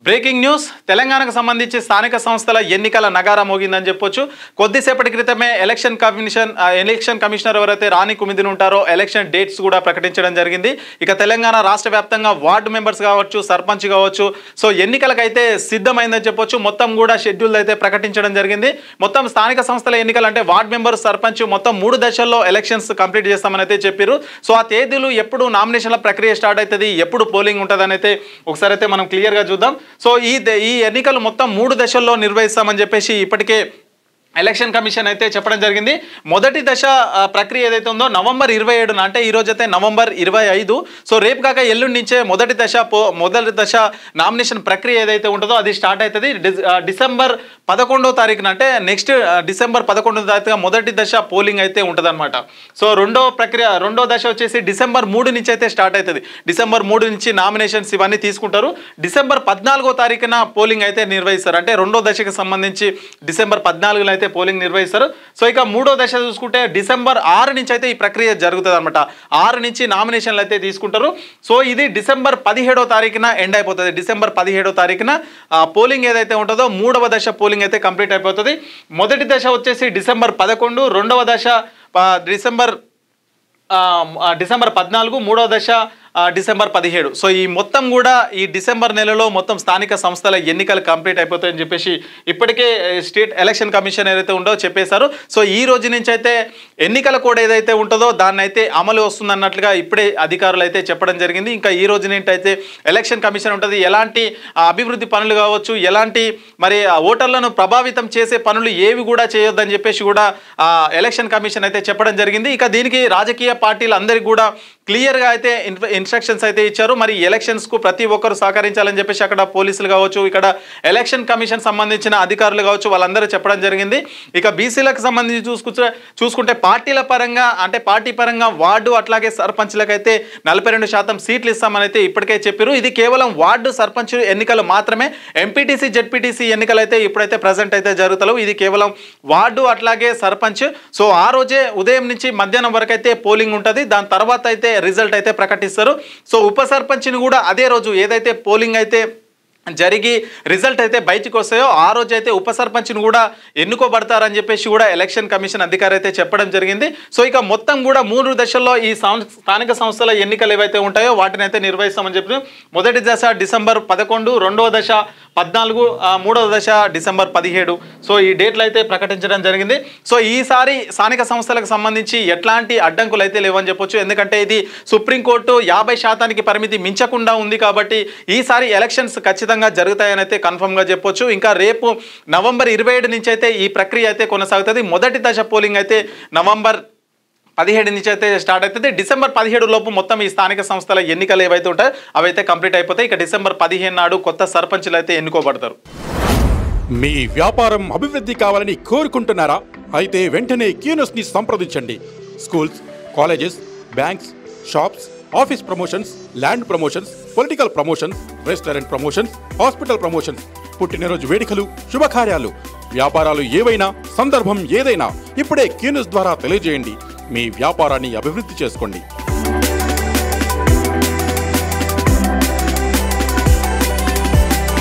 Breaking news తెలంగాణకు సంబంధించి స్థానిక సంస్థల ఎన్నికల నగారా మోగిందని చెప్పొచ్చు. కొద్దిసేపటి క్రితమే ఎలక్షన్ కమిషనర్ ఎవరైతే రాణి కుమిదిని ఉంటారో ఎలక్షన్ డేట్స్ కూడా ప్రకటించడం జరిగింది. ఇక తెలంగాణ రాష్ట్ర వ్యాప్తంగా వార్డు మెంబర్స్ కావచ్చు, సర్పంచ్ కావచ్చు, సో ఎన్నికలకైతే సిద్ధమైందని చెప్పొచ్చు. మొత్తం కూడా షెడ్యూల్ అయితే ప్రకటించడం జరిగింది. మొత్తం స్థానిక సంస్థల ఎన్నికలు అంటే వార్డు మెంబర్, సర్పంచ్ మొత్తం 3 దశల్లో ఎలక్షన్స్ కంప్లీట్ చేస్తామని అయితే చెప్పారు. సో ఆ తేదీలు ఎప్పుడు నామినేషన్ల ప్రక్రియ స్టార్ట్ అవుతుంది, ఎప్పుడు పోలింగ్ ఉంటుందని అయితే ఒకసారి అయితే మనం క్లియర్గా చూద్దాం. సో ఈ ఎన్నికలు మొత్తం 3 దశల్లో నిర్వహిస్తామని చెప్పేసి ఇప్పటికే ఎలక్షన్ కమిషన్ అయితే చెప్పడం జరిగింది. మొదటి దశ ప్రక్రియ ఏదైతే ఉందో నవంబర్ 27న అంటే ఈరోజు అయితే నవంబర్ 25. సో రేపు కాక ఎల్లుండి నుంచే మొదటి దశ నామినేషన్ ప్రక్రియ ఏదైతే ఉంటుందో అది స్టార్ట్ అవుతుంది. డిసెంబర్ 11వ తారీఖున అంటే నెక్స్ట్ డిసెంబర్ 11వ తారీఖున మొదటి దశ పోలింగ్ అయితే ఉంటుంది అనమాట. సో రెండో దశ వచ్చేసి డిసెంబర్ 3 నుంచి అయితే స్టార్ట్ అవుతుంది. డిసెంబర్ 3 నుంచి నామినేషన్స్ ఇవన్నీ తీసుకుంటారు. డిసెంబర్ 14వ తారీఖున పోలింగ్ అయితే నిర్వహిస్తారు. అంటే రెండో దశకు సంబంధించి డిసెంబర్ 14లో అయితే పోలింగ్ నిర్వహిస్తారు. సో ఇక 3వ దశ చూసుకుంటే డిసెంబర్ 6 నుంచి అయితే ఈ ప్రక్రియ జరుగుతుంది అనమాట. 6 నుంచి నామినేషన్లు అయితే తీసుకుంటారు. సో ఇది డిసెంబర్ 17వ తారీఖున ఎండ్ అయిపోతుంది. డిసెంబర్ 17వ తారీఖున పోలింగ్ ఏదైతే ఉంటుందో 3వ దశ పోలింగ్ అయితే కంప్లీట్ అయిపోతుంది. మొదటి దశ వచ్చేసి డిసెంబర్ 11, రెండవ దశ డిసెంబర్ 14, మూడవ దశ డిసెంబర్ 17. సో ఈ మొత్తం కూడా ఈ డిసెంబర్ నెలలో మొత్తం స్థానిక సంస్థల ఎన్నికలు కంప్లీట్ అయిపోతాయని చెప్పేసి ఇప్పటికే స్టేట్ ఎలక్షన్ కమిషన్ ఏదైతే ఉందో చెప్పేశారు. సో ఈ రోజు నుంచి అయితే ఎన్నికల కోడ్ ఏదైతే ఉంటుందో దాన్ని అయితే అమలు వస్తుందన్నట్లుగా ఇప్పుడే అధికారులు అయితే చెప్పడం జరిగింది. ఇంకా ఈ రోజు నుంచి అయితే ఎలక్షన్ కమిషన్ ఉంటుంది. ఎలాంటి అభివృద్ధి పనులు కావచ్చు, ఎలాంటి మరి ఓటర్లను ప్రభావితం చేసే పనులు ఏవి కూడా చేయొద్దని చెప్పేసి కూడా ఎలక్షన్ కమిషన్ అయితే చెప్పడం జరిగింది. ఇక దీనికి రాజకీయ పార్టీలు అందరికీ కూడా క్లియర్గా అయితే ఇన్స్ట్రక్షన్స్ అయితే ఇచ్చారు. మరి ఎలక్షన్స్కు ప్రతి ఒక్కరు సహకరించాలని చెప్పేసి అక్కడ పోలీసులు కావచ్చు, ఇక్కడ ఎలక్షన్ కమిషన్ సంబంధించిన అధికారులు కావచ్చు, వాళ్ళందరూ చెప్పడం జరిగింది. ఇక బీసీలకు సంబంధించి చూసుకుంటే పార్టీల పరంగా అంటే పార్టీ పరంగా వార్డు అట్లాగే సర్పంచ్లకైతే 42% సీట్లు ఇస్తామని అయితే ఇప్పటికే చెప్పారు. ఇది కేవలం వార్డు సర్పంచ్ ఎన్నికలు మాత్రమే. ఎంపీటీసీ, జెడ్పీటీసీ ఎన్నికలు అయితే ఇప్పుడైతే ప్రజెంట్ అయితే జరుగుతలేవు. ఇది కేవలం వార్డు అట్లాగే సర్పంచ్. సో ఆ రోజే ఉదయం నుంచి మధ్యాహ్నం వరకు అయితే పోలింగ్ ఉంటుంది. దాని తర్వాత అయితే రిజల్ట్ అయితే ప్రకటిస్తారు. సో ఉప సర్పంచ్ని కూడా అదే రోజు ఏదైతే పోలింగ్ అయితే జరిగి రిజల్ట్ అయితే బయటకు వస్తాయో ఆ రోజు అయితే ఉప సర్పంచ్ని కూడా ఎన్నుకోబడతారని చెప్పేసి కూడా ఎలక్షన్ కమిషన్ అధికారి అయితే చెప్పడం జరిగింది. సో ఇక మొత్తం కూడా 3 దశల్లో ఈ స్థానిక సంస్థల ఎన్నికలు ఏవైతే ఉంటాయో వాటిని అయితే నిర్వహిస్తామని చెప్పి మొదటి దశ డిసెంబర్ 11, రెండవ దశ 14, మూడవ దశ డిసెంబర్ 17. సో ఈ డేట్లు అయితే ప్రకటించడం జరిగింది. సో ఈసారి స్థానిక సంస్థలకు సంబంధించి ఎట్లాంటి అడ్డంకులు అయితే లేవని చెప్పొచ్చు. ఎందుకంటే ఇది సుప్రీంకోర్టు 50% పరిమితి మించకుండా ఉంది కాబట్టి ఈసారి ఎలక్షన్స్ ఖచ్చితంగా జరుగుతాయని అయితే కన్ఫర్మ్ గా చెప్పొచ్చు. ఇంకా రేపు నవంబర్ 27 నుంచి అయితే ఈ ప్రక్రియ అయితే కొనసాగుతుంది. మొదటి దశ పోలింగ్ అయితే నవంబర్ 17 నుంచి అయితే స్టార్ట్ అవుతుంది. డిసెంబర్ 17 లోపు మొత్తం ఈ స్థానిక సంస్థల ఎన్నికలు ఏవైతే ఉంటాయో అవైతే కంప్లీట్ అయిపోతాయి. ఇక డిసెంబర్ 15 నాడు కొత్త సర్పంచ్లు అయితే ఎన్నుకోబడతారు. మీ వ్యాపారం అభివృద్ధి కావాలని కోరుకుంటున్నారా? అయితే వెంటనే కీనోస్ ని సంప్రదించండి. Schools, colleges, banks, shops, office promotions, land promotions, political promotions, restaurant promotions, hospital promotions, పుట్టినరోజు వేడుకలు, శుభకార్యాలు, వ్యాపారాలు ఏవైనా, సందర్భం ఏదైనా ఇప్పుడే కీనోస్ ద్వారా తెలియజేయండి. మీ వ్యాపారాన్ని అభివృద్ధి చేసుకోండి.